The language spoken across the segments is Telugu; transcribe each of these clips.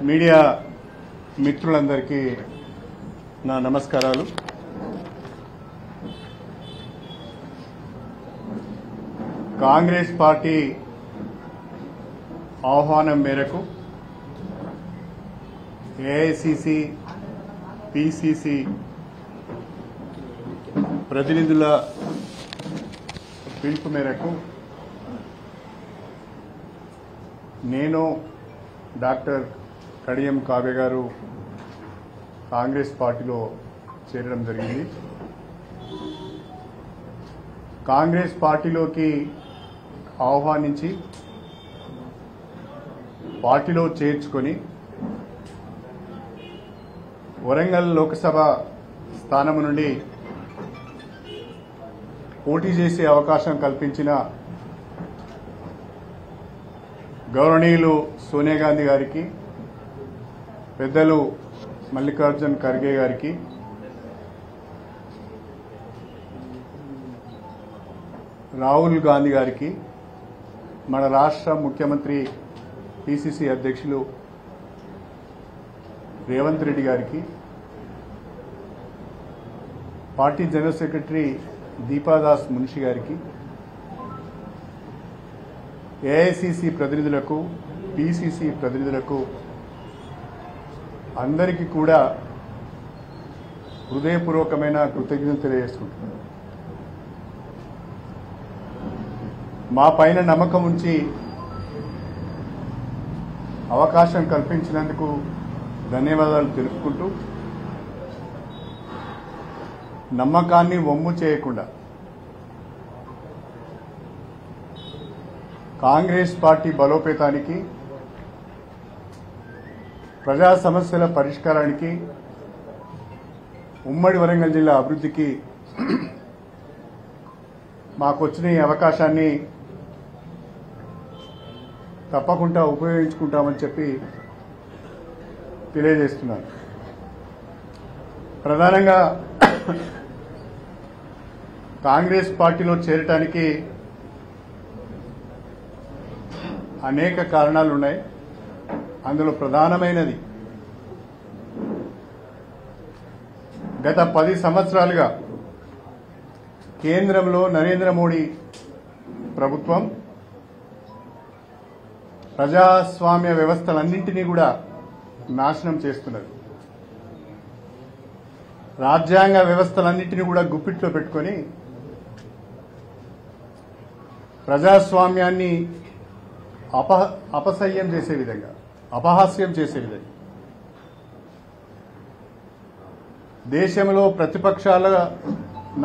మీడియా మిత్రులందరికీ నా నమస్కారాలు. కాంగ్రెస్ పార్టీ ఆహ్వానం మేరకు ఏఐసిసి పిసిసి ప్రతినిధుల పిలుపు మేరకు నేను డాక్టర్ కడియం కావ్య గారు కాంగ్రెస్ పార్టీలో చేరడం జరిగింది. కాంగ్రెస్ పార్టీలోకి ఆహ్వానించి పార్టీలో చేర్చుకొని వరంగల్ లోక్సభ స్థానం నుండి పోటీ చేసే అవకాశం కల్పించిన గౌరవనీయులు సోనియా గాంధీ గారికి, పెద్దలు మల్లికార్జున్ ఖర్గే గారికి, రాహుల్ గాంధీ గారికి, మన రాష్ట్ర ముఖ్యమంత్రి పిసిసి అధ్యక్షులు రేవంత్ రెడ్డి గారికి, party general secretary Deepa Das Munshi గారికి, ఏఐసిసి ప్రతినిధులకు, పిసిసి ప్రతినిధులకు అందరికీ కూడా హృదయపూర్వకమైన కృతజ్ఞతలు తెలియజేసుకుంటున్నాను. మా పైన నమ్మకం ఉంచి అవకాశం కల్పించినందుకు ధన్యవాదాలు తెలుపుకుంటూ, నమ్మకాన్ని వమ్ము చేయకుండా కాంగ్రెస్ పార్టీ బలోపేతానికి, ప్రజా సమస్యల పరిష్కారానికి, ఉమ్మడి వరంగల్ జిల్లా అభివృద్ధికి మాకొచ్చిన ఈ అవకాశాన్ని తప్పకుండా ఉపయోగించుకుంటామని చెప్పి తెలియజేస్తున్నాను. ప్రధానంగా కాంగ్రెస్ పార్టీలో చేరటానికి అనేక కారణాలు ఉన్నాయి. అందులో ప్రధానమైనది గత 10 సంవత్సరాలుగా కేంద్రంలో నరేంద్ర మోడీ ప్రభుత్వం ప్రజాస్వామ్య వ్యవస్థలన్నింటినీ కూడా నాశనం చేస్తున్నది. రాజ్యాంగ వ్యవస్థలన్నింటినీ కూడా గుప్పిట్లో పెట్టుకొని ప్రజాస్వామ్యాన్ని అపసహ్యం చేసే విధంగా, అపహాస్యం చేసే విధంగా, దేశంలో ప్రతిపక్షాల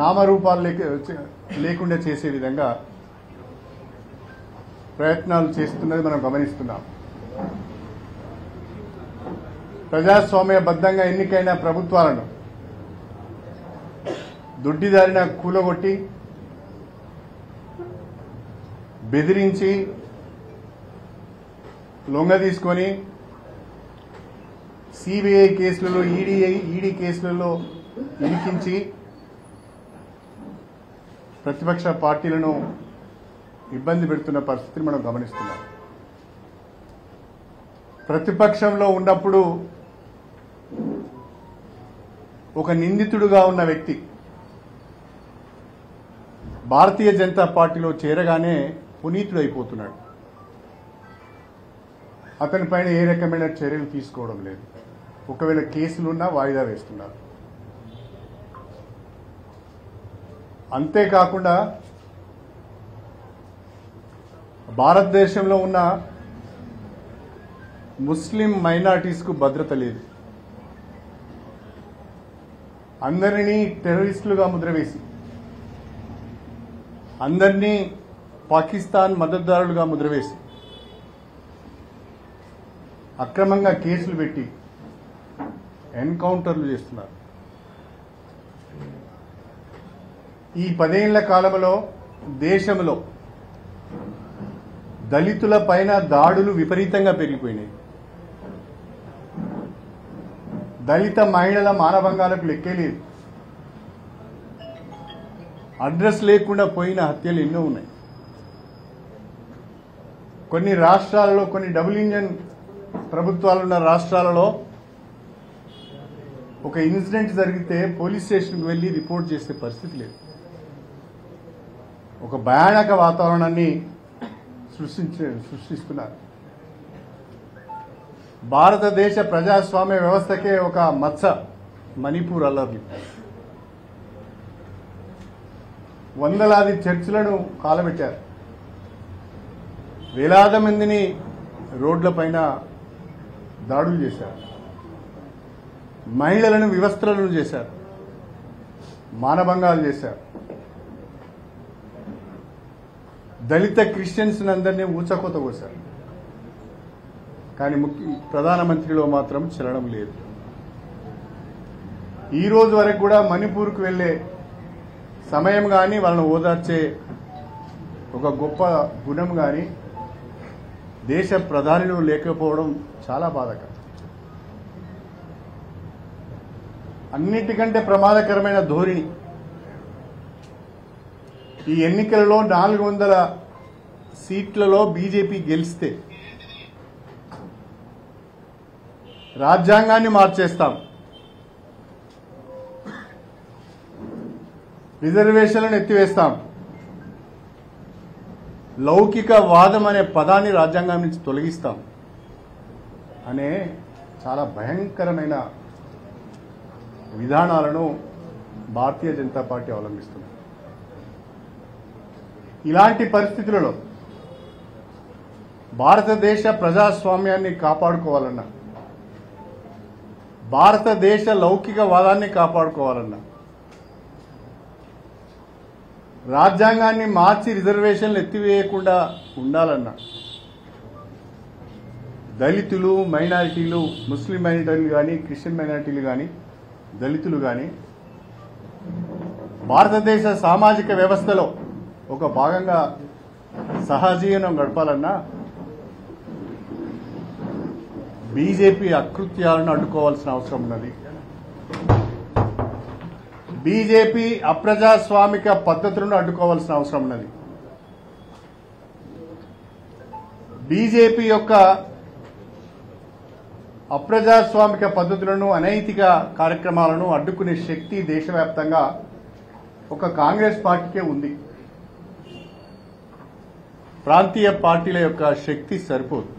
నామరూపాలు లేకుండా చేసే విధంగా ప్రయత్నాలు చేస్తున్నది మనం గమనిస్తున్నాం. ప్రజాస్వామ్యబద్ధంగా ఎన్నికైన ప్రభుత్వాలను దొడ్డిదారిన కూలగొట్టి, బెదిరించి, లొంగ తీసుకొని సిబిఐ కేసులలో, ఈడీ కేసులలో ఇరికించి ప్రతిపక్ష పార్టీలను ఇబ్బంది పెడుతున్న పరిస్థితిని మనం గమనిస్తున్నాం. ప్రతిపక్షంలో ఉన్నప్పుడు ఒక నిందితుడుగా ఉన్న వ్యక్తి భారతీయ జనతా పార్టీలో చేరగానే పునీతుడైపోతున్నాడు. అతని పైన ఏ రకమైన చర్యలు తీసుకోవడం లేదు. ఒకవేళ కేసులున్నా వాయిదా వేస్తున్నారు. అంతేకాకుండా భారతదేశంలో ఉన్న ముస్లిం మైనారిటీస్కు భద్రత లేదు. అందరినీ టెర్రరిస్టులుగా ముద్రవేసి, అందరినీ పాకిస్తాన్ మద్దతుదారులుగా ముద్రవేసి, అక్రమంగా కేసులు పెట్టి ఎన్కౌంటర్లు చేస్తున్నారు. ఈ 10 ఏళ్ల కాలంలో దేశంలో దళితుల పైన దాడులు విపరీతంగా పెరిగిపోయినాయి. దళిత మహిళల మానభంగాలకు లెక్కే లేదు. అడ్రస్ లేకుండా పోయిన హత్యలు ఎన్నో ఉన్నాయి. కొన్ని రాష్ట్రాల్లో కొన్ని డబుల్ ఇంజన్ ప్రభుత్వాలున్న రాష్ట్రాలలో ఒక ఇన్సిడెంట్ జరిగితే పోలీస్ స్టేషన్కి వెళ్ళి రిపోర్ట్ చేసే పరిస్థితి లేదు. ఒక భయానక వాతావరణాన్ని సృష్టిస్తున్నారు. భారతదేశ ప్రజాస్వామ్య వ్యవస్థకే ఒక మచ్చ మణిపూర్ అల్లర్లు. వందలాది చర్చిలను కాలబెట్టారు. వేలాది మందిని రోడ్లపైన దాడులు చేశారు. మహిళలను వివస్త్రలను చేశారు. మానభంగాలు చేశారు. దళిత క్రిస్టియన్స్ అందరినీ ఊచకోత కోశారు. కానీ ప్రధానమంత్రిలో మాత్రం చలనం లేదు. ఈ రోజు వరకు కూడా మణిపూర్కు వెళ్లే సమయం కానీ వాళ్ళని ఓదార్చే ఒక గొప్ప గుణం కానీ దేశ ప్రధానిలో లేకపోవడం చాలా బాధాకరం. అన్నిటికంటే ప్రమాదకరమైన ధోరణి ఈ ఎన్నికలలో 400 సీట్లలో బీజేపీ గెలిస్తే రాజ్యాంగాన్ని మార్చేస్తాం, రిజర్వేషన్లను ఎత్తివేస్తాం, లౌకిక వాదం అనే పదాన్ని రాజ్యాంగం నుంచి తొలగిస్తాం అనే చాలా భయంకరమైన విధానాలను భారతీయ జనతా పార్టీ అవలంబిస్తుంది. ఇలాంటి పరిస్థితులలో భారతదేశ ప్రజాస్వామ్యాన్ని కాపాడుకోవాలన్నా, భారతదేశ లౌకిక వాదాన్ని కాపాడుకోవాలన్నా, రాజ్యాంగాన్ని మార్చి రిజర్వేషన్లు ఎత్తివేయకుండా ఉండాలన్నా, దళితులు, మైనారిటీలు, ముస్లిం మైనారిటీలు కానీ, క్రిస్టియన్ మైనారిటీలు కానీ, దళితులు కానీ భారతదేశ సామాజిక వ్యవస్థలో ఒక భాగంగా సహజీవనం గడపాలన్నా బీజేపీ అకృత్యాలను అడ్డుకోవాల్సిన అవసరం ఉన్నది. బీజేపీ అప్రజాస్వామిక పద్ధతులను అడ్డుకోవాల్సిన అవసరం ఉన్నది. బీజేపీ యొక్క అప్రజాస్వామిక పద్ధతులను, అనైతిక కార్యక్రమాలను అడ్డుకునే శక్తి దేశవ్యాప్తంగా ఒక కాంగ్రెస్ పార్టీకే ఉంది. ప్రాంతీయ పార్టీల యొక్క శక్తి సరిపోదు.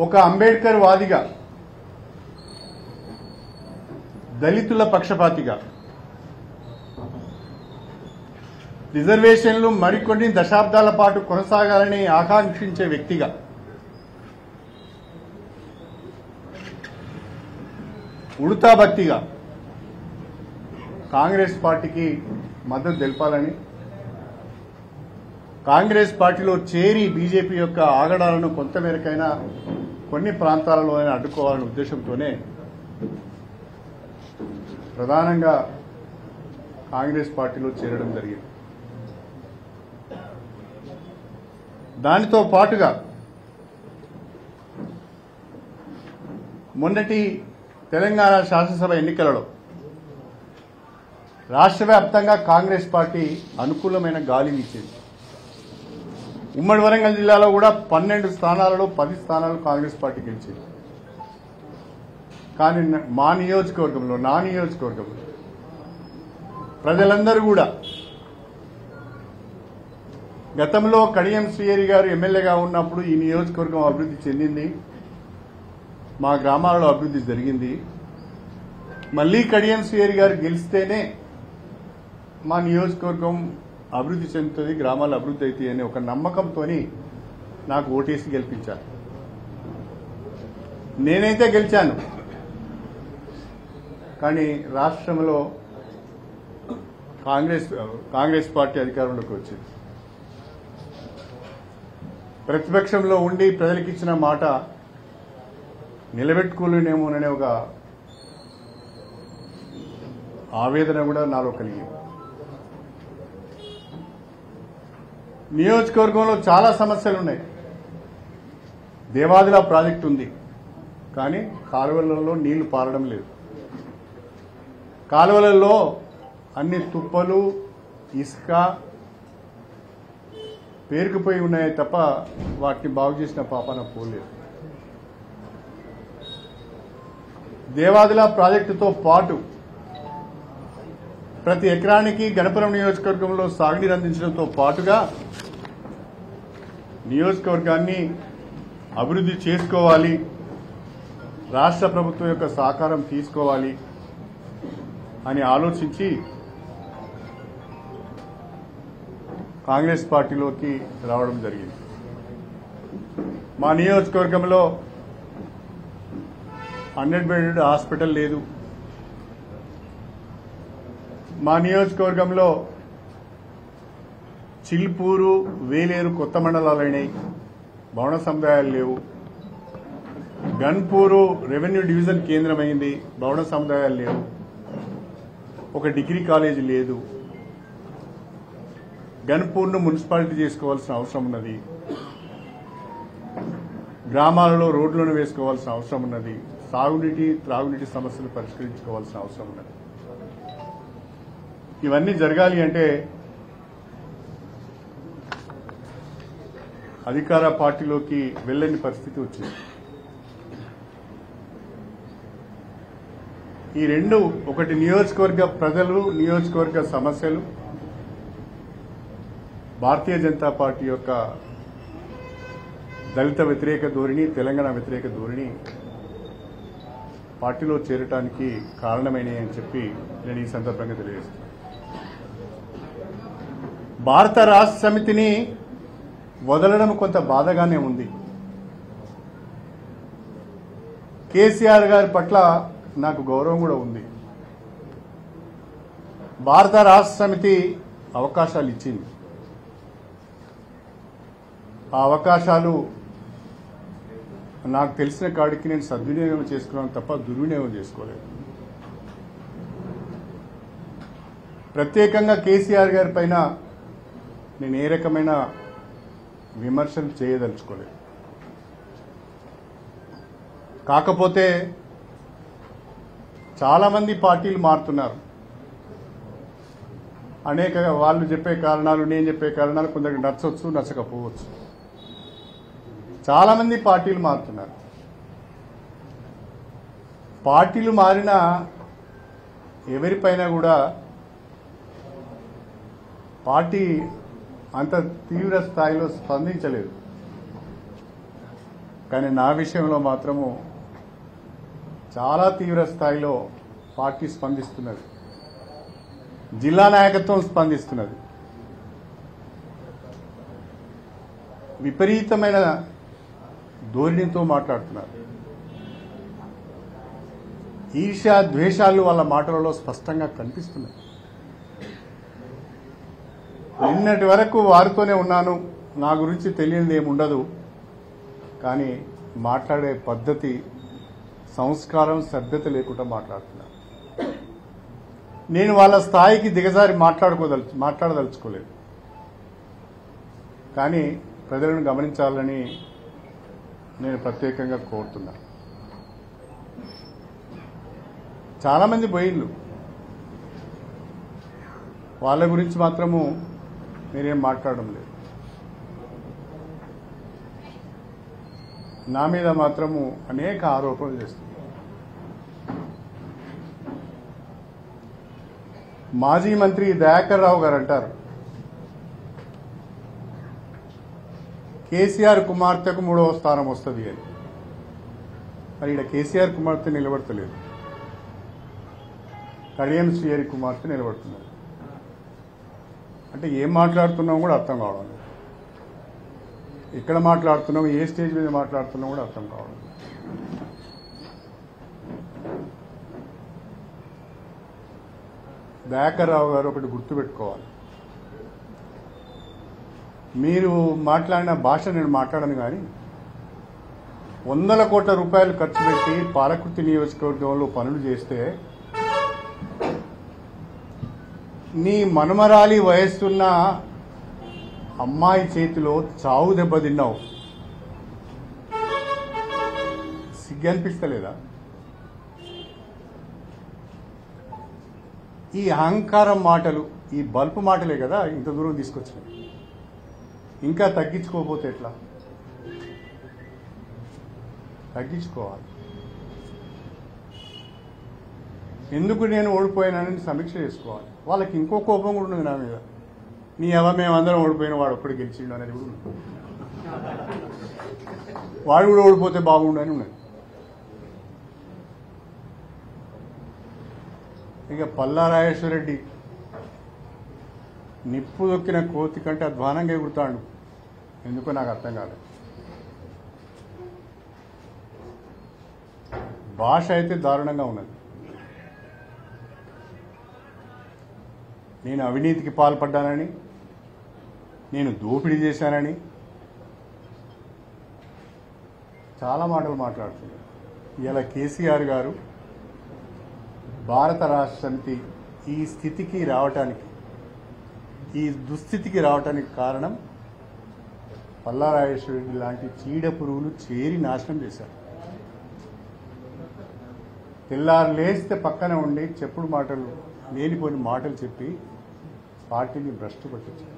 ఒక అంబేద్కర్ వాదిగా, దళితుల పక్షపాతిగా, రిజర్వేషన్లు మరికొన్ని దశాబ్దాల పాటు కొనసాగాలని ఆకాంక్షించే వ్యక్తిగా, ఉడతా భక్తిగా కాంగ్రెస్ పార్టీకి మద్దతు తెలపాలని, కాంగ్రెస్ పార్టీలో చేరి బీజేపీ యొక్క ఆగడాలను కొంతమేరకైనా కొన్ని ప్రాంతాలలోనే అడ్డుకోవాలనే ఉద్దేశంతోనే ప్రధానంగా కాంగ్రెస్ పార్టీలో చేరడం జరిగింది. దానితో పాటుగా మొన్నటి తెలంగాణ శాసనసభ ఎన్నికలలో రాష్ట్ర వ్యాప్తంగా కాంగ్రెస్ పార్టీ అనుకూలమైన గాలి వీచింది. ఉమ్మడి వరంగల్ జిల్లాలో కూడా 12 స్థానాలలో 10 స్థానాలు కాంగ్రెస్ పార్టీ గెలిచింది. కానీ మా నియోజకవర్గంలో, నా నియోజకవర్గంలో ప్రజలందరూ కూడా గతంలో కడియం శ్రీహరి గారు ఎమ్మెల్యేగా ఉన్నప్పుడు ఈ నియోజకవర్గం అభివృద్ధి చెందింది, మా గ్రామాలలో అభివృద్ధి జరిగింది, మళ్లీ కడియం శ్రీహరి గారు గెలిస్తేనే మా నియోజకవర్గం అభివృద్ధి చెందుతుంది, గ్రామాలు అభివృద్ధి అవుతాయి అనే ఒక నమ్మకంతో నాకు ఓటేసి గెలిపించారు. నేనైతే గెలిచాను, కానీ రాష్ట్రంలో కాంగ్రెస్ పార్టీ అధికారంలోకి వచ్చింది. ప్రతిపక్షంలో ఉండి ప్రజలకు ఇచ్చిన మాట నిలబెట్టుకోలేనేమోననే ఒక ఆవేదన కూడా నాలో కలిగింది. నియోజకవర్గంలో చాలా సమస్యలు ఉన్నాయి. దేవాదుల ప్రాజెక్టు ఉంది, కానీ కాలువలలో నీళ్లు పారడం లేదు. కాలువలలో అన్ని తుప్పలు, ఇసుక, పేరుకుపోయి ఉన్నాయే తప్ప వాటిని బాగు చేసిన పాపాన పోలేదు. దేవాదుల ప్రాజెక్టుతో పాటు ప్రతి ఎకరానికి గణపురం నియోజకవర్గంలో సాగునీరు అందించడంతో పాటుగా నియోజకవర్గాన్ని అభివృద్ధి చేసుకోవాలి, రాష్ట్ర ప్రభుత్వం యొక్క సహకారం తీసుకోవాలి అని ఆలోచించి కాంగ్రెస్ పార్టీలోకి రావడం జరిగింది. మా నియోజకవర్గంలో 100 బెడ్ హాస్పిటల్ లేదు. మా నియోజకవర్గంలో చిల్పూరు, వేలేరు కొత్త మండలాలైనాయి, భవన సముదాయాలు లేవు. గన్పూరు రెవెన్యూ డివిజన్ కేంద్రమైంది, భవన సముదాయాలు లేవు. ఒక డిగ్రీ కాలేజీ లేదు. గన్పూర్ను మున్సిపాలిటీ చేసుకోవాల్సిన అవసరం ఉన్నది. గ్రామాలలో రోడ్లను వేసుకోవాల్సిన అవసరం ఉన్నది. సాగునీటి, త్రాగునీటి సమస్యలు పరిష్కరించుకోవాల్సిన అవసరం ఉన్నది. ఇవన్నీ జరగాలి అంటే అధికార పార్టీలోకి వెళ్ళని పరిస్థితి వచ్చింది. ఈ రెండు, ఒకటి నియోజకవర్గ ప్రజలు, నియోజకవర్గ సమస్యలు, భారతీయ జనతా పార్టీ యొక్క దళిత వ్యతిరేక ధోరణి, తెలంగాణ వ్యతిరేక ధోరణి పార్టీలో చేరటానికి కారణమైనవి అని చెప్పి నేను ఈ సందర్భంగా తెలియజేస్తున్నాను. భారత రాష్ట్ర సమితిని వదలడం కొంత బాధగానే ఉంది. కేసీఆర్ గారి పట్ల నాకు గౌరవం కూడా ఉంది. భారత రాష్ట్ర సమితి అవకాశాలు ఇచ్చింది. ఆ అవకాశాలు నాకు తెలిసిన కాడికి నేను సద్వినియోగం చేసుకున్నాను తప్ప దుర్వినియోగం చేసుకోలేదు. ప్రత్యేకంగా కేసీఆర్ గారి పైన నేను ఏ రకమైన విమర్శలు చేయదలుచుకోలేదు. కాకపోతే చాలామంది పార్టీలు మారుతున్నారు. అనేక వాళ్ళు చెప్పే కారణాలు, నేను చెప్పే కారణాలు కొందరికి నచ్చవచ్చు, నచ్చకపోవచ్చు. చాలామంది పార్టీలు మారుతున్నారు. పార్టీలు మారిన ఎవరిపైన కూడా పార్టీ అంత తీవ్ర స్థాయిలో స్పందించలేదు. కానీ నా విషయంలో మాత్రము చాలా తీవ్ర స్థాయిలో పార్టీ స్పందిస్తున్నది. జిల్లా నాయకత్వం స్పందిస్తున్నది. విపరీతమైన ధోరణితో మాట్లాడుతున్నారు. ఈర్ష్య, ద్వేషాలు వాళ్ళ మాటలలో స్పష్టంగా కనిపిస్తున్నాయి. నిన్నటి వరకు వారితోనే ఉన్నాను, నా గురించి తెలియనిది ఏముండదు. కానీ మాట్లాడే పద్ధతి, సంస్కారం, సభ్యత లేకుండా మాట్లాడుతున్నారు. నేను వాళ్ళ స్థాయికి దిగజారి మాట్లాడదలుచుకోలేదు. కానీ ప్రజలను గమనించాలని నేను ప్రత్యేకంగా కోరుతున్నా. చాలామంది పోయిళ్ళు, వాళ్ళ గురించి మాత్రము నేనేం మాట్లాడడం లేదు. నా మీద మాత్రము అనేక ఆరోపణలు చేస్తున్నారు. మాజీ మంత్రి దయాకర్ రావు గారు అంటారు, కేసీఆర్ కుమార్తెకు 3వ స్థానం వస్తుంది అని. మరి ఇక్కడ కేసీఆర్ కుమార్తె నిలబడతలేదు, కడియం శ్రీహరి కుమార్తె నిలబడుతున్నారు. అంటే ఏం మాట్లాడుతున్నాం కూడా అర్థం కావడం లేదు. ఎక్కడ మాట్లాడుతున్నాం, ఏ స్టేజ్ మీద మాట్లాడుతున్నాం కూడా అర్థం కావడం లేదు. దయాకర్ రావు గారు ఒకటి గుర్తుపెట్టుకోవాలి. మీరు మాట్లాడిన భాష నేను మాట్లాడను, కానీ 100 కోట్ల రూపాయలు ఖర్చు పెట్టి పాలకుర్తి నియోజకవర్గంలో పనులు చేస్తే నీ మనుమరాలి వయస్సున్న అమ్మాయి చేతిలో చావు దెబ్బతిన్నావు. సిగ్గనిపిస్తలేదా? ఈ అహంకారం మాటలు, ఈ బల్పు మాటలే కదా ఇంత దూరం తీసుకొచ్చినాయి. ఇంకా తగ్గించుకోకపోతే ఎట్లా? తగ్గించుకోవాలి. ఎందుకు నేను ఓడిపోయానని సమీక్ష చేసుకోవాలి. వాళ్ళకి ఇంకో కోపం కూడా ఉంది నా మీద. నీ మేమందరం ఓడిపోయిన వాడు ఒక్కడు గెలిచిండు అనేది కూడా ఉంది. వాడు కూడా ఓడిపోతే బాగుండని ఉన్నది. ఇక పల్లా రాజేశ్వరరెడ్డి నిప్పు దొక్కిన కోతి కంటే అధ్వానంగా ఎగురుతాడు. ఎందుకో నాకు అర్థం కాలేదు. భాష అయితే దారుణంగా ఉన్నది. నేను అవినీతికి పాల్పడ్డానని, నేను దోపిడీ చేశానని చాలా మాటలు మాట్లాడుతున్నారు. ఇలా కేసీఆర్ గారు భారత రాష్ట్ర సమితి ఈ స్థితికి రావటానికి, ఈ దుస్థితికి రావటానికి కారణం పల్లా రాజేశ్వరరెడ్డి లాంటి చీడ పురుగులు చేరి నాశనం చేశారు. తెల్లారు లేస్తే పక్కన ఉండి చెప్పుడు మాటలు, లేనిపోని మాటలు చెప్పి పార్టీని భ్రష్టు పట్టించారు.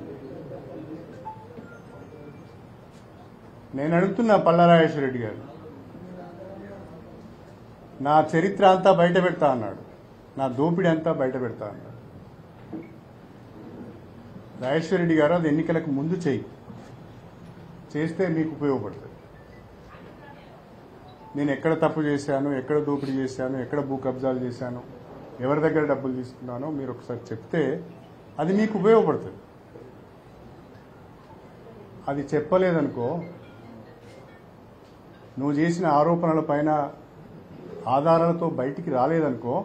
నేను అడుగుతున్నా పల్లా రాజేశ్వరరెడ్డి గారు, నా చరిత్ర అంతా బయట పెడతా అన్నాడు, నా దోపిడీ అంతా బయట పెడతా అన్నాడు. రాజేశ్వరరెడ్డి గారు అది ఎన్నికలకు ముందు చేస్తే మీకు ఉపయోగపడుతుంది. నేను ఎక్కడ తప్పు చేశాను, ఎక్కడ దోపిడీ చేశాను, ఎక్కడ భూ కబ్జాలు చేశాను, ఎవరి దగ్గర డబ్బులు తీసుకున్నానో మీరు ఒకసారి చెప్తే అది మీకు ఉపయోగపడుతుంది. అది చెప్పలేదనుకో, నువ్వు చేసిన ఆరోపణల పైన ఆధారాలతో బయటికి రాలేదనుకో,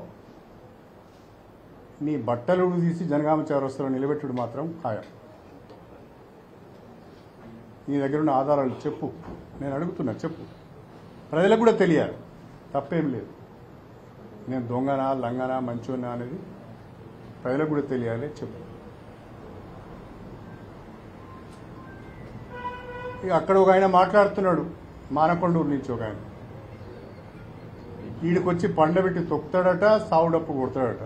నీ బట్టలు తీసి జనగామ చౌరస్తాలో నిలబెట్టుడు మాత్రం ఖాయం. నీ దగ్గర ఉన్న ఆధారాలు చెప్పు. నేను అడుగుతున్నా, చెప్పు. ప్రజలకు కూడా తెలియాలి, తప్పేం లేదు. నేను దొంగనా, లంగనా, మంచోనా అనేది ప్రజలకు కూడా తెలియాలి, చెప్పు. ఇక అక్కడ ఒక ఆయన మాట్లాడుతున్నాడు, మానకొండూరు నుంచి ఒక ఆయన. వీడికొచ్చి పండబెట్టి తొక్కుతాడట, సావుడప్పు కొడతాడట.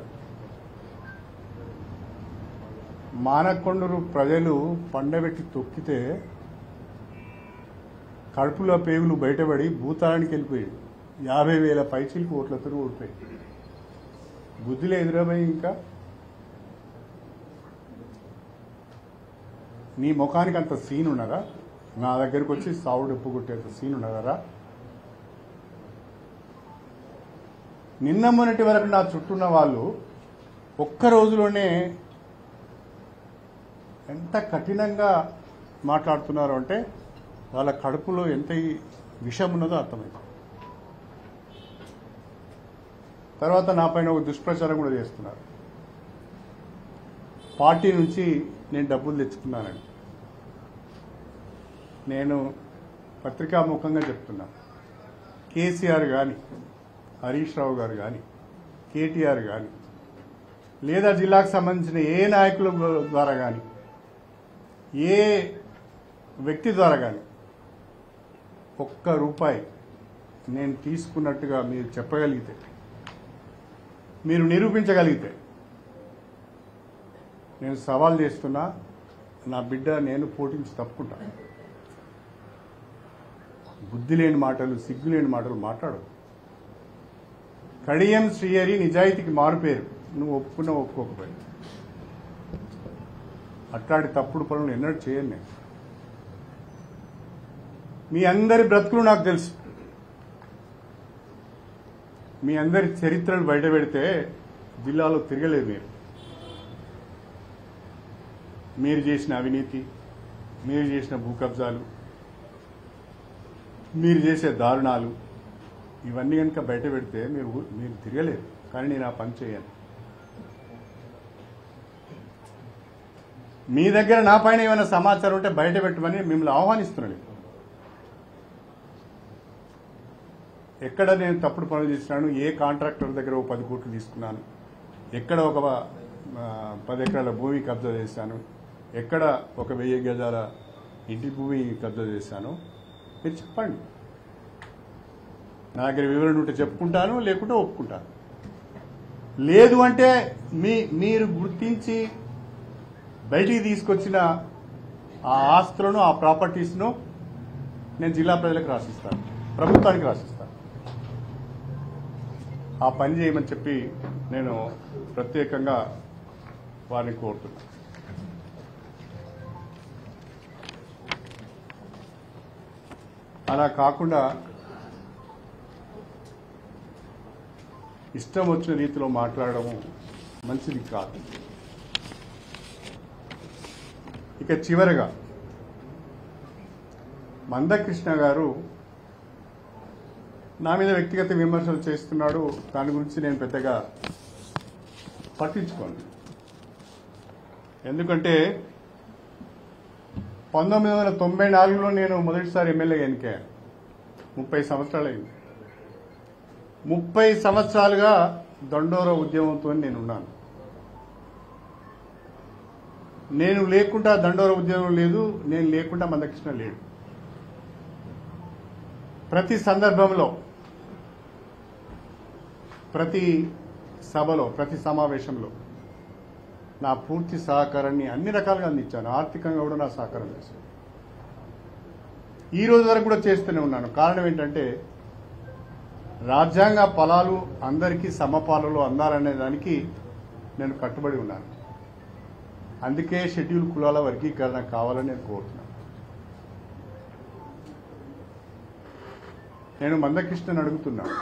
మానకొండూరు ప్రజలు పండబెట్టి తొక్కితే కడుపులో పేగులు బయటపడి భూతాళానికి వెళ్ళిపోయాడు. 50,000 పైచీలకు ఓట్లతో ఓడిపోయి బుద్ధిలో ఎదురపోయి ఇంకా నీ ముఖానికి అంత సీన్ ఉన్నదా? నా దగ్గరకు వచ్చి సావుడు ఉప్పు కొట్టేంత సీన్ ఉన్నదరా? నిన్న మొన్నటి వరకు నా చుట్టూన్న వాళ్ళు ఒక్క రోజులోనే ఎంత కఠినంగా మాట్లాడుతున్నారు అంటే వాళ్ళ కడుపులో ఎంత విషం ఉన్నదో అర్థమైంది. తర్వాత నా పైన ఒక దుష్ప్రచారం కూడా చేస్తున్నారు. పార్టీ నుంచి నేను డబ్బులు తెచ్చుకున్నానని. నేను పత్రికాముఖంగా చెప్తున్నా, కేసీఆర్ కానీ, హరీష్ రావు గారు కానీ, కేటీఆర్ కానీ, లేదా జిల్లాకు సంబంధించిన ఏ నాయకుల ద్వారా కానీ, ఏ వ్యక్తి ద్వారా కానీ ఒక్క రూపాయి నేను తీసుకున్నట్టుగా మీరు చెప్పగలిగితే, మీరు నిరూపించగలిగితే, నేను సవాల్ చేస్తున్నా, నా బిడ్డ నేను పోటీంచి తప్పుకుంటా. బుద్ధి లేని మాటలు, సిగ్గు లేని మాటలు మాట్లాడు. కడియం శ్రీహరి నిజాయితీకి మారుపేరు. నువ్వు ఒప్పుకున్నా ఒప్పుకోకపోయి అట్లాంటి తప్పుడు పనులు ఎన్నడూ చేయను నేను. మీ అందరి బ్రతుకులు నాకు తెలుసు. మీ అందరి చరిత్రలు బయట పెడితే జిల్లాలో తిరగలేదు. మీరు చేసిన అవినీతి, మీరు చేసిన భూ కబ్జాలు, మీరు చేసే దారుణాలు, ఇవన్నీ కనుక బయట పెడితే మీరు తిరగలేదు. కానీ నేను ఆ పని చేయను. మీ దగ్గర నా పైన ఏమైనా సమాచారం ఉంటే బయట పెట్టమని మిమ్మల్ని ఆహ్వానిస్తున్నాను. ఎక్కడ నేను తప్పుడు పనులు చేసినాను, ఏ కాంట్రాక్టర్ దగ్గర ఒక 10 కోట్లు తీసుకున్నాను, ఎక్కడ ఒక 10 ఎకరాల భూమి కబ్జా చేశాను, ఎక్కడ ఒక 1000 గజాల ఇంటి భూమి కబ్జా చేశాను, మీరు చెప్పండి. నా దగ్గర వివరణ ఉంటే చెప్పుకుంటాను, లేకుంటే ఒప్పుకుంటాను. లేదు అంటే మీరు గుర్తించి బయటికి తీసుకొచ్చిన ఆ ఆస్తులను ఆ ప్రాపర్టీస్ను నేను జిల్లా ప్రజలకు రాసిస్తాను, ప్రభుత్వానికి రాసిస్తాను. ఆ పని చేయమని చెప్పి నేను ప్రత్యేకంగా వారిని కోరుతున్నాను. అలా కాకుండా ఇష్టం వచ్చిన రీతిలో మాట్లాడడం మంచిది కాదు. ఇక చివరగా మందకృష్ణ గారు నా మీద వ్యక్తిగత విమర్శలు చేస్తున్నాడు. దాని గురించి నేను పెద్దగా పట్టించుకోను. ఎందుకంటే 1994లో నేను మొదటిసారి ఎమ్మెల్యేగా ఎన్నికయ్యాను. 30 సంవత్సరాలైంది. 30 సంవత్సరాలుగా దండోర ఉద్యమంతో నేనున్నాను. నేను లేకుండా దండోర ఉద్యమం లేదు, నేను లేకుండా మందకృష్ణ లేడు. ప్రతి సందర్భంలో, ప్రతి సభలో, ప్రతి సమావేశంలో నా పూర్తి సహకారాన్ని అన్ని రకాలుగా అందించాను. ఆర్థికంగా కూడా నా సహకారం చేశాను. ఈ రోజు వరకు కూడా చేస్తూనే ఉన్నాను. కారణం ఏంటంటే రాజ్యాంగ ఫలాలు అందరికీ సమపాలలో అందాలనే దానికి నేను కట్టుబడి ఉన్నాను. అందుకే షెడ్యూల్ కులాల వర్గీకరణ కావాలని నేను కోరుతున్నాను. నేను మందకృష్ణని అడుగుతున్నాను,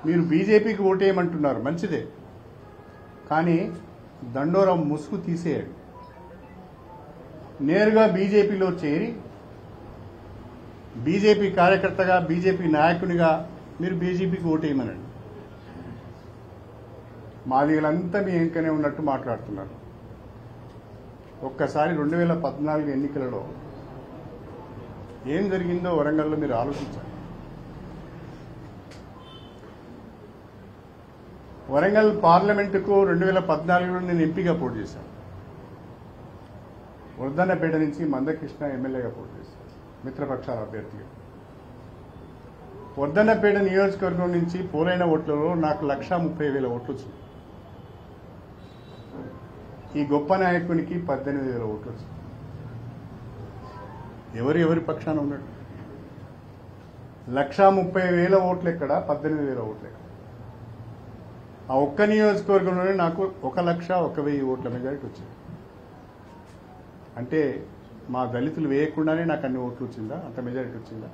మీరు బీజేపీకి ఓటేయమంటున్నారు, మంచిదే. కానీ దండోరం ముసుగు తీసేయండి. నేరుగా బీజేపీలో చేరి బీజేపీ కార్యకర్తగా, బీజేపీ నాయకునిగా మీరు బీజేపీకి ఓటేయమనండి. మాదిగలంతా మీ వెంకనే ఉన్నట్టు మాట్లాడుతున్నారు. ఒక్కసారి 2014 ఎన్నికలలో ఏం జరిగిందో వరంగల్లో మీరు ఆలోచించాలి. వరంగల్ పార్లమెంటుకు 2014లో నేను ఎంపీగా పోటీ చేశాను. వర్ధన్నపేట నుంచి మందకృష్ణ ఎమ్మెల్యేగా పోటీ చేశాను, మిత్రపక్షాల అభ్యర్థిగా. వర్ధన్నపేట నియోజకవర్గం నుంచి పోలైన ఓట్లలో నాకు 1,30,000 ఓట్లు వచ్చింది. ఈ గొప్ప నాయకునికి 18,000 ఓట్లు వచ్చింది. ఎవరి పక్షాన ఉన్నాడు? 1,30,000 ఓట్లు ఎక్కడ, 18,000 ఓట్లు ఎక్కడ? ఆ ఒక్క నియోజకవర్గంలోనే నాకు 1,01,000 ఓట్ల మెజారిటీ వచ్చింది. అంటే మా దళితులు వేయకుండానే నాకు అన్ని ఓట్లు వచ్చిందా? అంత మెజారిటీ వచ్చిందా?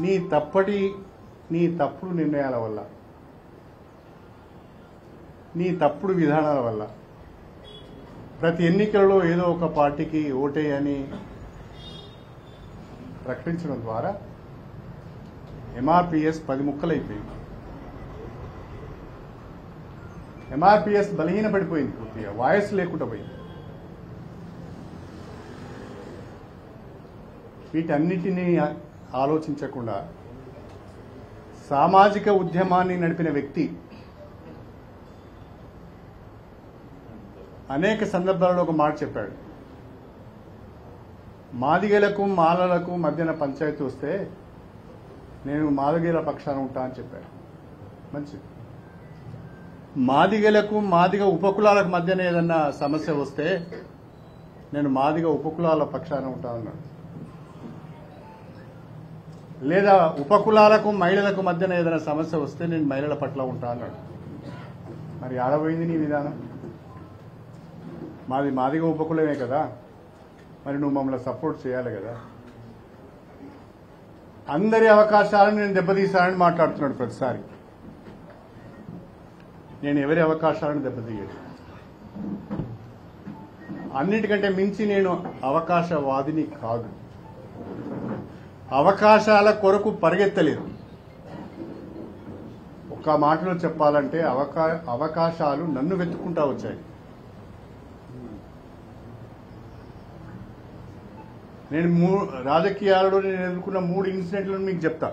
నీ తప్పుడు నిర్ణయాల వల్ల, నీ తప్పుడు విధానాల వల్ల ప్రతి ఎన్నికలలో ఏదో ఒక పార్టీకి ఓటేయని ప్రకటించడం ద్వారా ఎంఆర్పీఎస్ 10 ముక్కలైపోయింది. ఎంఆర్పీఎస్ బలహీనపడిపోయింది, పూర్తిగా వాయిస్ లేకుండా పోయింది. వీటన్నిటినీ ఆలోచించకుండా సామాజిక ఉద్యమాన్ని నడిపిన వ్యక్తి అనేక సందర్భాలలో ఒక మాట చెప్పాడు, మాదిగలకు మాలలకు మధ్యన పంచాయతీ వస్తే నేను మాదిగల పక్షాన ఉంటా అని చెప్పాడు. మంచిది. మాదిగలకు మాదిగ ఉపకులాలకు మధ్యన ఏదన్నా సమస్య వస్తే నేను మాదిగ ఉపకులాల పక్షాన ఉంటా అన్నాడు. లేదా ఉపకులాలకు మహిళలకు మధ్యన ఏదైనా సమస్య వస్తే నేను మహిళల పట్ల ఉంటా అన్నాడు. మరి ఆడబోయింది నీ విధానం? మాదిగ ఉపకులమే కదా, మరి నువ్వు మమ్మల్ని సపోర్ట్ చేయాలి కదా. అందరి అవకాశాలను నేను దెబ్బతీశానని మాట్లాడుతున్నాడు ప్రతిసారి. నేను ఎవరి అవకాశాలను దెబ్బతీయలేదు. అన్నిటికంటే మించి నేను అవకాశవాదిని కాదు. అవకాశాల కొరకు పరిగెత్తలేదు. ఒక్క మాటలో చెప్పాలంటే అవకాశాలు నన్ను వెతుక్కుంటా వచ్చాయి. నేను రాజకీయాలలో నేను ఎదుర్కొన్న 3 ఇన్సిడెంట్లను మీకు చెప్తా.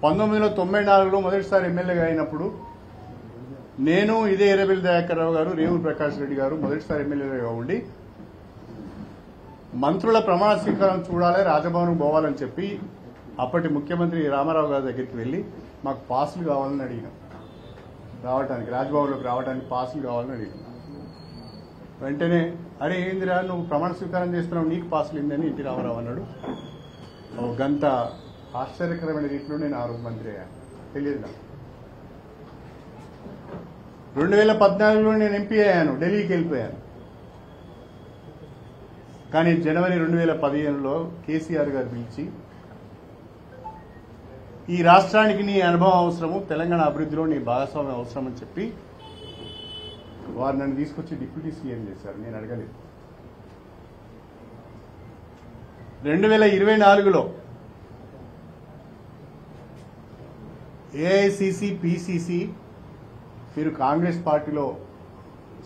1994లో మొదటిసారి ఎమ్మెల్యేగా అయినప్పుడు నేను, ఇదే ఎర్రబెల్లి దయాకర్ రావు గారు, రేవూరి ప్రకాష్ రెడ్డి గారు మొదటిసారి ఎమ్మెల్యేగా ఉండి మంత్రుల ప్రమాణ స్వీకారం చూడాలి, రాజభవన్ పోవాలని చెప్పి అప్పటి ముఖ్యమంత్రి రామారావు గారి దగ్గరికి వెళ్లి మాకు పాసులు కావాలని అడిగినాం. రావడానికి, రాజ్భవన్లోకి రావడానికి పాసులు కావాలని అడిగాను. వెంటనే అరే ఏందిరా నువ్వు ప్రమాణ స్వీకారం చేస్తున్నావు, నీకు పాసులు ఏందని ఎన్టీ రామారావు అన్నాడు. ఒక గంట ఆశ్చర్యకరమైన రీతిలో నేను ఆ రోజు మంత్రి అయ్యాను. తెలియదు నాకు. 2014లో నేను ఎంపీ అయ్యాను, ఢిల్లీకి వెళ్ళిపోయాను. కానీ జనవరి 2015లో కేసీఆర్ గారు పిలిచి ఈ రాష్ట్రానికి నీ అనుభవం అవసరము, తెలంగాణ అభివృద్ధిలో నీ భాగస్వామ్యం అవసరం అని చెప్పి వారు నన్ను తీసుకొచ్చి డిప్యూటీ సీఎం చేశారు. నేను అడగలేదు. 2024లో ఏఐసిసి పిసిసి మీరు కాంగ్రెస్ పార్టీలో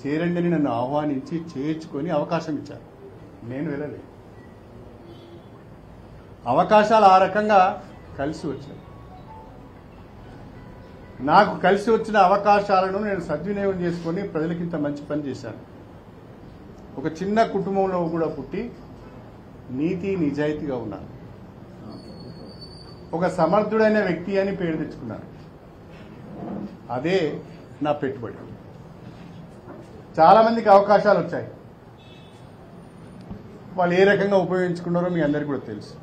చేరండి అని నన్ను ఆహ్వానించి చేర్చుకొని అవకాశం ఇచ్చారు. నేను వెళ్ళలేదు. అవకాశాలు ఆ రకంగా కలిసి వచ్చాయి. నాకు కలిసి వచ్చిన అవకాశాలను నేను సద్వినియోగం చేసుకొని ప్రజలకింత మంచి పని చేశాను. ఒక చిన్న కుటుంబంలో కూడా పుట్టి నీతి నిజాయితీగా ఉన్నాను. ఒక సమర్థుడైన వ్యక్తి అని పేరు తెచ్చుకున్నాను. అదే నా పెట్టుబడి. చాలా మందికి అవకాశాలు వచ్చాయి. వాళ్ళు ఏ రకంగా ఉపయోగించుకున్నారో మీ అందరికీ కూడా తెలుసు.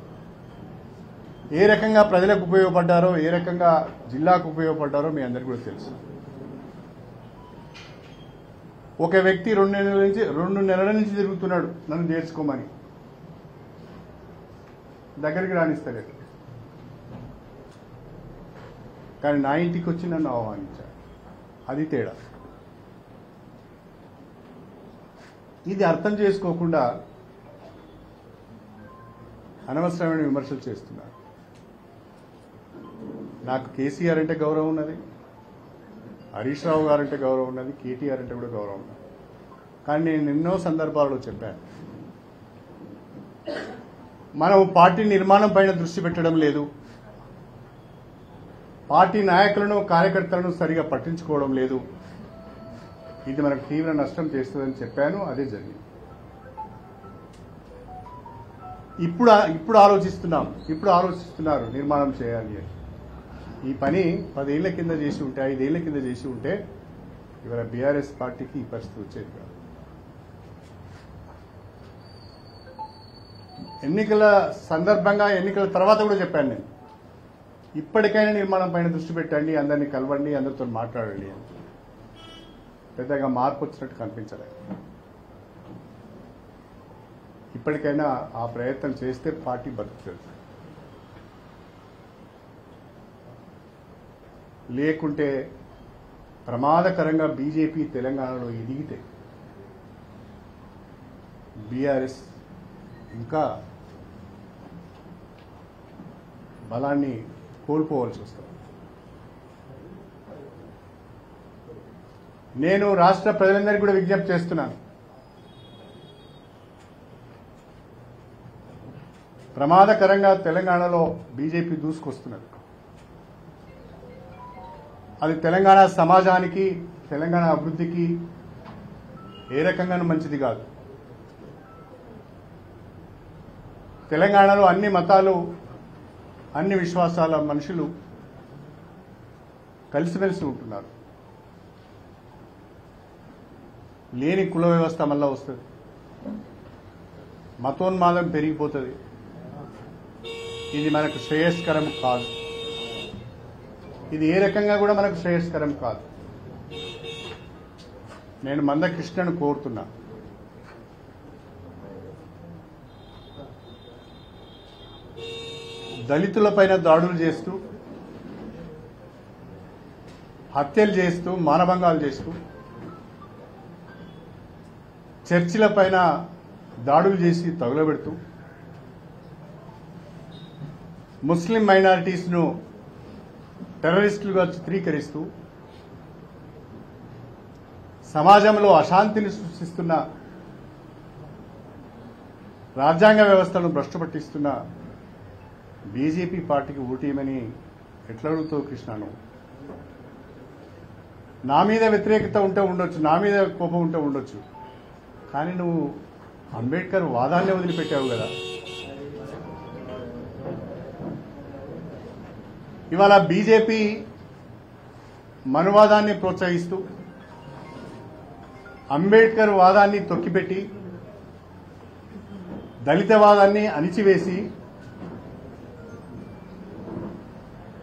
ఏ రకంగా ప్రజలకు ఉపయోగపడ్డారో, ఏ రకంగా జిల్లాకు ఉపయోగపడ్డారో మీ అందరికీ కూడా తెలుసు. ఒక వ్యక్తి 2 నెలల నుంచి తిరుగుతున్నాడు నన్ను చేర్చుకోమని, దగ్గరికి రాణిస్తలేదు. కానీ నా ఇంటికి వచ్చి నన్ను ఆహ్వానించాడు. అది తేడా. ఇది అర్థం చేసుకోకుండా అనవసరమైన విమర్శలు చేస్తున్నారు. నాకు కేసీఆర్ అంటే గౌరవం ఉన్నది, హరీష్ రావు గారంటే గౌరవం ఉన్నది, కేటీఆర్ అంటే కూడా గౌరవం ఉన్నది. కానీ నేను ఎన్నో సందర్భాల్లో చెప్పాను, మనం పార్టీ నిర్మాణం పైన దృష్టి పెట్టడం లేదు, పార్టీ నాయకులను కార్యకర్తలను సరిగా పట్టించుకోవడం లేదు, ఇది మనకు తీవ్ర నష్టం చేస్తుందని చెప్పాను. అదే జరిగింది. ఇప్పుడు ఆలోచిస్తున్నారు నిర్మాణం చేయాలి అని. ఈ పని 10 ఏళ్ల కింద చేసి ఉంటే, 5 ఏళ్ల కింద చేసి ఉంటే ఇవాళ బీఆర్ఎస్ పార్టీకి ఈ పరిస్థితి వచ్చేది కాదు. ఎన్నికల సందర్భంగా, ఎన్నికల తర్వాత కూడా చెప్పాను నేను, ఇప్పటికైనా నిర్మాణం పైన దృష్టి పెట్టండి, అందరినీ కలవండి, అందరితో మాట్లాడండి అని. పెద్దగా మార్పు వచ్చినట్టు కనిపించలేదు. ఇప్పటికైనా ఆ ప్రయత్నం చేస్తే పార్టీ బతుకుతుంది. లేకుంటే ప్రమాదకరంగా బీజేపీ తెలంగాణలో ఎదిగితే బీఆర్ఎస్ ఇంకా బలాన్ని కోల్పోవాల్సి వస్తుంది. నేను రాష్ట్ర ప్రజలందరికీ కూడా విజ్ఞప్తి చేస్తున్నాను, ప్రమాదకరంగా తెలంగాణలో బీజేపీ దూసుకొస్తున్నది. అది తెలంగాణ సమాజానికి, తెలంగాణ అభివృద్ధికి ఏ రకంగానూ మంచిది కాదు. తెలంగాణలో అన్ని మతాలు, అన్ని విశ్వాసాల మనుషులు కలిసిమెలిసి ఉంటున్నారు. లేని కుల వ్యవస్థ మళ్ళా వస్తుంది, మతోన్మాదం పెరిగిపోతుంది. ఇది మనకు శ్రేయస్కరం కాదు. ఇది ఏ రకంగా కూడా మనకు శ్రేయస్కరం కాదు. నేను మందకృష్ణను కోరుతున్నా, దళితులపైన దాడులు చేస్తూ, హత్యలు చేస్తూ, మానభంగాలు చేస్తూ, చర్చిలపైన దాడులు చేసి తగులబెడుతూ, ముస్లిం మైనారిటీస్ను టెర్రరిస్టులుగా చిత్రీకరిస్తూ, సమాజంలో అశాంతిని సృష్టిస్తున్న, రాజ్యాంగ వ్యవస్థను భ్రష్టు పట్టిస్తున్న బీజేపీ పార్టీకి ఓటేయమని ఎట్లా అడుగుతావు కృష్ణను? నా మీద వ్యతిరేకత ఉంటే ఉండొచ్చు, నా మీద కోపం ఉంటే ఉండొచ్చు, కానీ నువ్వు అంబేద్కర్ వాదాన్నే వదిలిపెట్టావు కదా. ఇవాళ బీజేపీ మనువాదాన్ని ప్రోత్సహిస్తూ అంబేద్కర్ వాదాన్ని తొక్కిపెట్టి దళితవాదాన్ని అణిచివేసి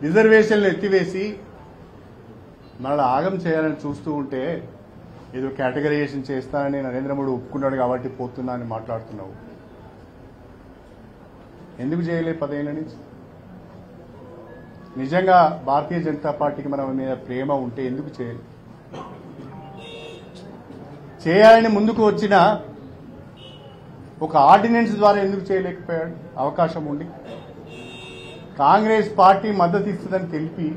రిజర్వేషన్లు ఎత్తివేసి మళ్ళీ ఆగం చేయాలని చూస్తూ ఉంటే ఏదో కేటగరైజేషన్ చేస్తానని నరేంద్ర మోడీ ఒప్పుకున్నాడు కాబట్టి పోతున్నా అని మాట్లాడుతున్నావు. ఎందుకు చేయలే 10 ఏళ్ల నుంచి? నిజంగా భారతీయ జనతా పార్టీకి మన మీద ప్రేమ ఉంటే ఎందుకు చేయాలి? చేయాలని ముందుకు వచ్చిన ఒక ఆర్డినెన్స్ ద్వారా ఎందుకు చేయలేకపోయాడు? అవకాశం ఉండి కాంగ్రెస్ పార్టీ మద్దతు ఇస్తుందని తెలిపి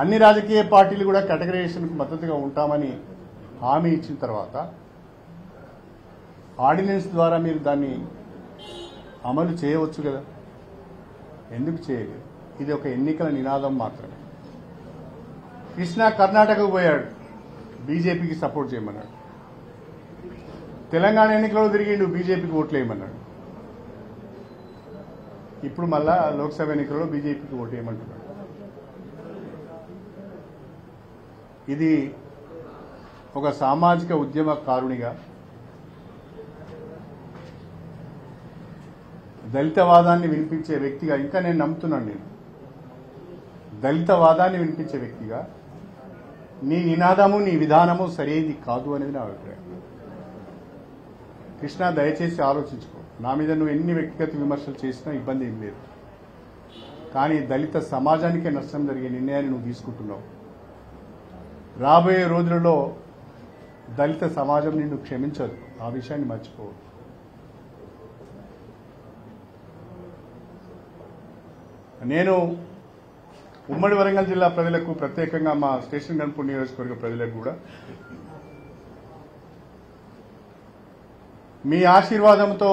అన్ని రాజకీయ పార్టీలు కూడా కేటగరైజేషన్కు మద్దతుగా ఉంటామని హామీ ఇచ్చిన తర్వాత ఆర్డినెన్స్ ద్వారా మీరు దాన్ని అమలు చేయవచ్చు కదా, ఎందుకు చేయలేదు? ఇది ఒక ఎన్నికల నినాదం మాత్రమే. కృష్ణ కర్ణాటకకు పోయాడు, బీజేపీకి సపోర్ట్ చేయమన్నాడు. తెలంగాణ ఎన్నికల్లో తిరిగిండు, బీజేపీకి ఓట్లు వేయమన్నాడు. ఇప్పుడు మళ్ళా లోక్సభ ఎన్నికల్లో బీజేపీకి ఓటు వేయమంటున్నాడు. ఇది ఒక సామాజిక ఉద్యమకారునిగా దళితవాదాన్ని వినిపించే వ్యక్తిగా, ఇంకా నేను నమ్ముతున్నాను, నేను దళితవాదాన్ని వినిపించే వ్యక్తిగా నీ నినాదము నీ విధానము సరైనది కాదు అనేది నా అభిప్రాయం. కృష్ణ, దయచేసి ఆలోచించుకో. నా మీద నువ్వు ఎన్ని వ్యక్తిగత విమర్శలు చేసినా ఇబ్బంది ఏం లేదు, కానీ దళిత సమాజానికే నష్టం జరిగే నిర్ణయాన్ని నువ్వు తీసుకుంటున్నావు. రాబోయే రోజులలో దళిత సమాజం నిన్ను క్షమించదు, ఆ విషయాన్ని మర్చిపో. నేను ఉమ్మడి వరంగల్ జిల్లా ప్రజలకు, ప్రత్యేకంగా మా స్టేషన్ గన్పూర్ నియోజకవర్గ ప్రజలకు కూడా మీ ఆశీర్వాదంతో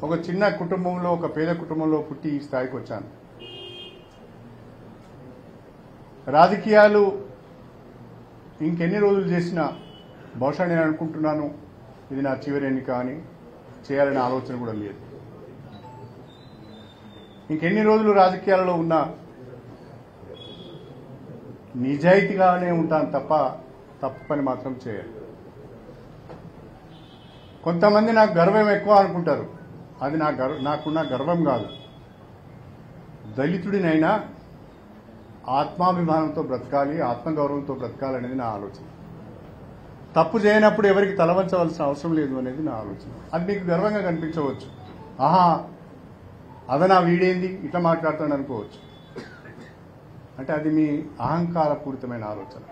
ఒక చిన్న కుటుంబంలో, ఒక పేద కుటుంబంలో పుట్టి ఈ స్థాయికి వచ్చాను. రాజకీయాలు ఇంకెన్ని రోజులు చేసినా బహుశా నేను అనుకుంటున్నాను ఇది నా చివరి ఎన్నిక అని, చేయాలనే ఆలోచన కూడా లేదు. ఇంకెన్ని రోజులు రాజకీయాలలో ఉన్నా నిజాయితీగానే ఉంటాను తప్ప తప్పు పని మాత్రం చేయాలి. కొంతమంది నాకు గర్వం ఎక్కువ అనుకుంటారు, అది నాకున్న గర్వం కాదు. దళితుడినైనా ఆత్మాభిమానంతో బ్రతకాలి, ఆత్మగౌరవంతో బ్రతకాలి అనేది నా ఆలోచన. తప్పు చేయనప్పుడు ఎవరికి తలవంచవలసిన అవసరం లేదు అనేది నా ఆలోచన. అది మీకు గర్వంగా కనిపించవచ్చు, ఆహా అదనా వీడేంది ఇట్లా మాట్లాడుతాడు అనుకోవచ్చు. అంటే అది మీ అహంకారపూరితమైన ఆలోచన.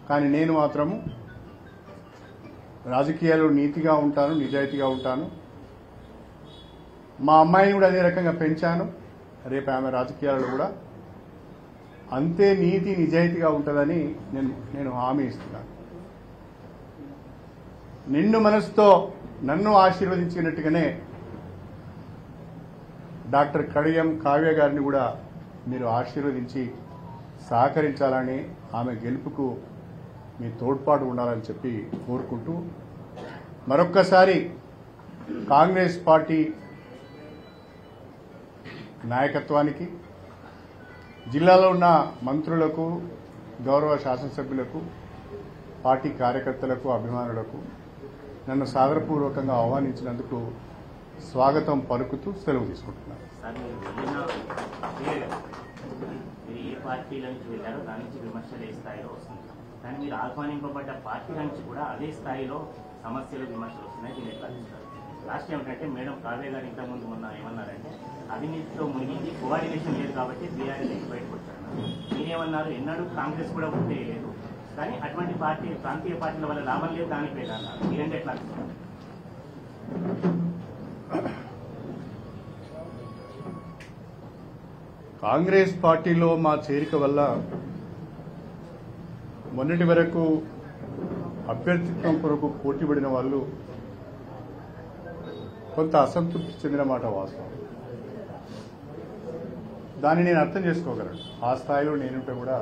కానీ నేను మాత్రము రాజకీయాల్లో నీతిగా ఉంటాను, నిజాయితీగా ఉంటాను. మా అమ్మాయిని కూడా అదే రకంగా పెంచాను. రేపు ఆమె రాజకీయాలలో కూడా అంతే నీతి నిజాయితీగా ఉంటుందని నేను హామీ ఇస్తున్నాను. నిండు మనసుతో నన్ను ఆశీర్వదించినట్టుగానే డాక్టర్ కడియం కావ్య గారిని కూడా మీరు ఆశీర్వదించి సహకరించాలని, ఆమె గెలుపుకు మీ తోడ్పాటు ఉండాలని చెప్పి కోరుకుంటూ, మరొక్కసారి కాంగ్రెస్ పార్టీ నాయకత్వానికి, జిల్లాలో ఉన్న మంత్రులకు, గౌరవ శాసనసభ్యులకు, పార్టీ కార్యకర్తలకు, అభిమానులకు నన్ను సాదరపూర్వకంగా ఆహ్వానించినందుకు స్వాగతం పలుకుతూ సెలవు తీసుకుంటున్నాను. మీరు ఏ పార్టీల నుంచి వెళ్ళారో దాని నుంచి విమర్శలు ఏ స్థాయిలో వస్తుంది, కానీ మీరు ఆహ్వానింపబడ్డ పార్టీ నుంచి కూడా అదే స్థాయిలో సమస్యలు, విమర్శలు వస్తున్నాయి. దీన్ని ఎట్లా చూస్తారు? లాస్ట్ ఏమిటంటే మేడం కావ్య గారు ఇంతకుముందు మొన్న ఏమన్నారంటే అవినీతితో మునిగింది, కోఆర్డినేషన్ లేదు కాబట్టి బీఆర్ఎస్ బయటకు వచ్చారు. మీరేమన్నారు? ఎన్నడూ కాంగ్రెస్ కూడా ఉంటే లేదు, కానీ అటువంటి పార్టీ ప్రాంతీయ పార్టీల వల్ల లాభం లేదు, దానికి లేదు అన్నారు. మీరంటే ఎట్లా చూస్తారు? కాంగ్రెస్ పార్టీలో మా చేరిక వల్ల మొన్నటి వరకు అభ్యర్థిత్వం కొరకు పోటీపడిన వాళ్ళు కొంత అసంతృప్తి చెందిన మాట వాస్తవం. దాన్ని నేను అర్థం చేసుకోగలను. ఆ స్థాయిలో నేనుంటే కూడా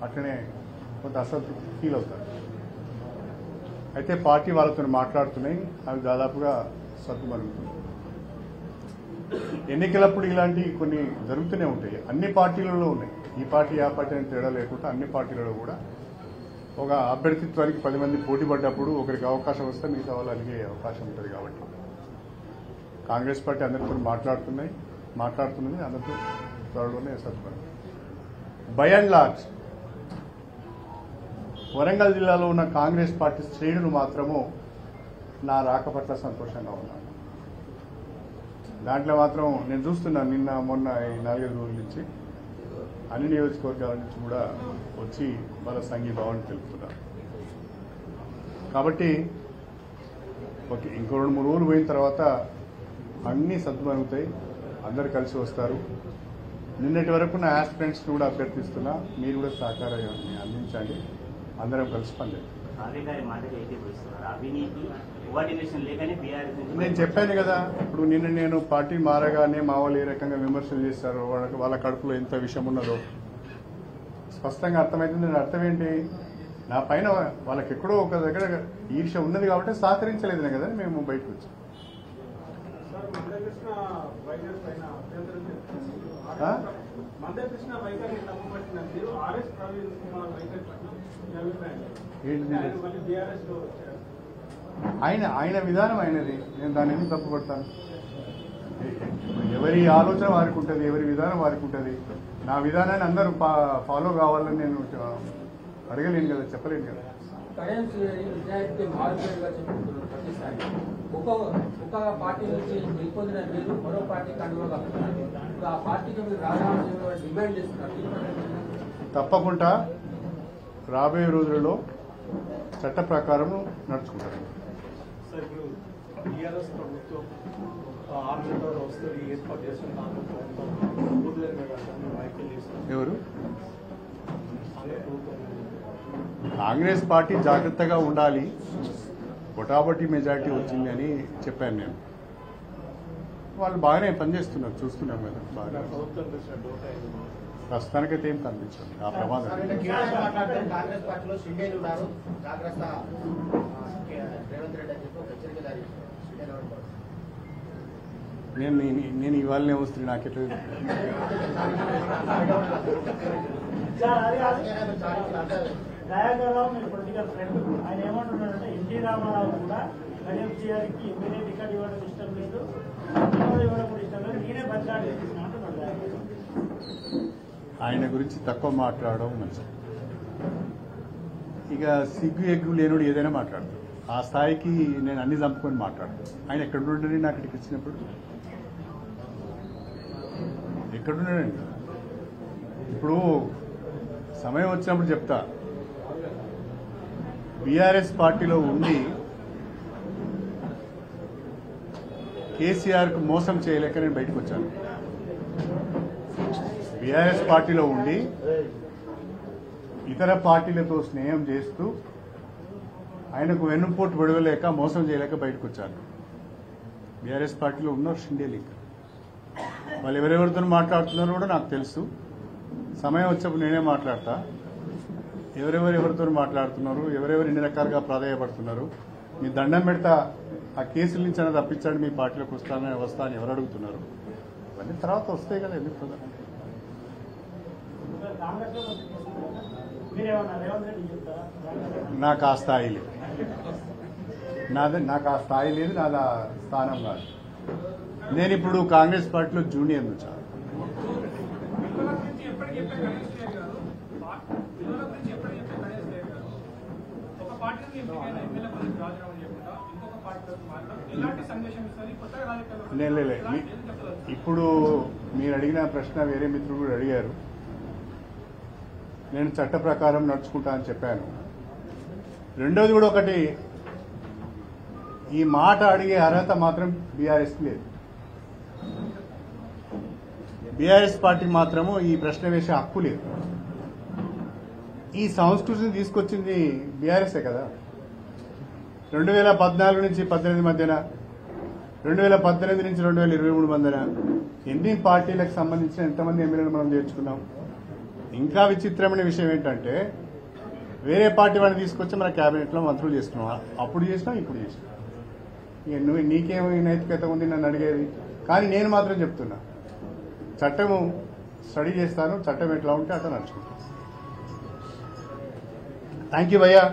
అట్లనే కొంత అసంతృప్తి ఫీల్ అవుతాను. అయితే పార్టీ వాళ్ళతో మాట్లాడుతున్నాయి, అవి దాదాపుగా సర్దుమరుగుతుంది. ఎన్నికలప్పుడు ఇలాంటి కొన్ని జరుగుతూనే ఉంటాయి, అన్ని పార్టీలలో ఉన్నాయి. ఈ పార్టీ ఆ పార్టీ అని తేడా లేకుండా అన్ని పార్టీలలో కూడా ఒక అభ్యర్థిత్వానికి 10 మంది పోటీ పడ్డప్పుడు ఒకరికి అవకాశం వస్తే మిగతా వాళ్ళు అలిగే అవకాశం ఉంటుంది కాబట్టి కాంగ్రెస్ పార్టీ అందరితో మాట్లాడుతున్నది అందరితో త్వరలోనే సత్వరం. బై అండ్ లార్జ్ వరంగల్ జిల్లాలో ఉన్న కాంగ్రెస్ పార్టీ శ్రేణులు మాత్రము నా రాక పట్ల సంతోషంగా ఉన్నారు. దాంట్లో మాత్రం నేను చూస్తున్నాను నిన్న మొన్న ఈ 4-5 రోజుల నుంచి అన్ని నియోజకవర్గాల నుంచి కూడా వచ్చి వాళ్ళ సంఘీభావాన్ని తెలుపుతున్నారు. కాబట్టి ఓకే, ఇంకో 2-3 రోజులు పోయిన తర్వాత అన్నీ సద్దుమణుగుతాయి, అందరు కలిసి వస్తారు. నిన్నటి వరకు నా ఆస్పిరెంట్స్ని కూడా అభ్యర్థిస్తున్నా, మీరు కూడా సహకారాన్ని అందించండి, అందరం కలిసి పనిచేద్దాం. నేను చెప్పాను కదా, ఇప్పుడు నిన్న నేను పార్టీ మారగానే మా వాళ్ళు ఏ రకంగా విమర్శలు చేశారో, వాళ్ళ కడుపులో ఎంత విషయం ఉన్నదో స్పష్టంగా అర్థమవుతుంది. నేను అర్థం ఏంటి, నా పైన వాళ్ళకి ఎక్కడో ఒక దగ్గర ఈర్ష్య ఉన్నది కాబట్టి సహకరించలేదనే కదా మేము బయటకు వచ్చాం. ఆయన విధానం అయినది, నేను దాన్ని ఎందుకు తప్పుపడతాను? ఎవరి ఆలోచన వారికి ఉంటుంది, ఎవరి విధానం వారికి ఉంటుంది. నా విధానాన్ని అందరూ ఫాలో కావాలని నేను అడగలేను కదా, చెప్పలేను కదా. ఒక పార్టీ నుంచి గెలుపొందిన మీరు మరో పార్టీ కండువా ఆ పార్టీకి మీరు రావాలని డిమాండ్ చేస్తున్నారు. తప్పకుండా రాబోయే రోజులలో చట్ట ప్రకారం నడుచుకుంటారు. సార్, ఇప్పుడు టీఆర్ఎస్ ప్రభుత్వం ఆర్మీలో వస్తుంది ఏర్పాటు చేస్తున్న ఎవరు? కాంగ్రెస్ పార్టీ జాగ్రత్తగా ఉండాలి, బొటాబొటీ మెజార్టీ వచ్చింది అని చెప్పాను నేను. వాళ్ళు బాగానే పనిచేస్తున్నారు, చూస్తున్నాం కదా. బాగా ప్రస్తుతానికైతే ఏం కనిపించండి ఆ ప్రమాదం. కాంగ్రెస్ పార్టీలో షిండేలు ఉన్నారు, జాగ్రత్త రేవంత్ రెడ్డి అని చెప్పి ఒక హెచ్చరిక జారీ నేను ఇవాళనే వస్తుంది, నాకెట్లా దయాకర్రావు మీరు పొలిటికల్ ఫ్రెండ్, ఆయన ఏమంటున్నారంటే ఎన్టీ రామారావు కూడా గణేష్కి ఎమ్మెల్యే టికెట్ ఇవ్వడం ఇష్టం లేదు, ఇవ్వడం కూడా ఇష్టం లేదు, నేనే బదిలాడి చేస్తున్నా అంటున్నారు. ఆయన గురించి తక్కువ మాట్లాడడం మంచిది. ఇక సిగ్గు ఎగ్గు లేనుడు ఏదైనా మాట్లాడతాడు. ఆ స్థాయికి నేను అన్ని చంపుకొని మాట్లాడతాను. ఆయన ఎక్కడుండని నాకు ఇక్కడికి ఇచ్చినప్పుడు ఎక్కడున్నాడండి? ఇప్పుడు సమయం వచ్చినప్పుడు చెప్తా. బీఆర్ఎస్ పార్టీలో ఉండి కేసీఆర్కు మోసం చేయలేక నేను బయటకు వచ్చాను. బీఆర్ఎస్ పార్టీలో ఉండి ఇతర పార్టీలతో స్నేహం చేస్తూ ఆయనకు వెన్నుపోటు విడవలేక మోసం చేయలేక బయటకు వచ్చాను. బీఆర్ఎస్ పార్టీలో ఉన్నారు షిండేలు. ఇంకా వాళ్ళు ఎవరెవరితో మాట్లాడుతున్నారో కూడా నాకు తెలుసు. సమయం వచ్చినప్పుడు నేనే మాట్లాడతా. ఎవరెవరితో మాట్లాడుతున్నారు, ఎవరెవరు ఎన్ని రకాలుగా ప్రాధాయపడుతున్నారు, మీ దండం పెడతా ఆ కేసుల నుంచి అయినా తప్పించండి, మీ పార్టీలోకి వస్తా అని ఎవరు అడుగుతున్నారు. అవన్నీ తర్వాత వస్తాయి కదా, ఎందుకు కదా. నాకు ఆ స్థాయి లేదు, నాకు ఆ స్థాయి లేదు, నాది ఆ స్థానం కాదు. నేను ఇప్పుడు కాంగ్రెస్ పార్టీలో జూనియర్ నుంచి. ఇప్పుడు మీరు అడిగిన ప్రశ్న వేరే మిత్రులు కూడా అడిగారు. నేను చట్ట ప్రకారం నడుచుకుంటా అని చెప్పాను. రెండోది కూడా ఒకటి, ఈ మాట అడిగే అర్హత మాత్రం బీఆర్ఎస్కి లేదు. బీఆర్ఎస్ పార్టీ మాత్రము ఈ ప్రశ్న వేసే హక్కు లేదు. ఈ సంస్కృతిని తీసుకొచ్చింది బీఆర్ఎస్ఏ కదా. 2014 నుంచి 18 మధ్యన, 2018 నుంచి 2023 మధ్యన ఎన్ని పార్టీలకు సంబంధించిన ఎంతమంది ఎమ్మెల్యేలు మనం చేర్చుకున్నాం. ఇంకా విచిత్రమైన విషయం ఏంటంటే, వేరే పార్టీ వాడిని తీసుకొచ్చి మన క్యాబినెట్లో మంత్రులు చేసుకున్నాం. అప్పుడు చేసినాం, ఇప్పుడు చేసినాం. నువ్వు నీకేమీ నైతికత ఉంది నన్ను అడిగేది. కానీ నేను మాత్రం చెప్తున్నా, చట్టము స్టడీ చేస్తాను, చట్టం ఎట్లా ఉంటే అట్లా నడుచుకుంటాను. థ్యాంక్ యూ భయ్యా.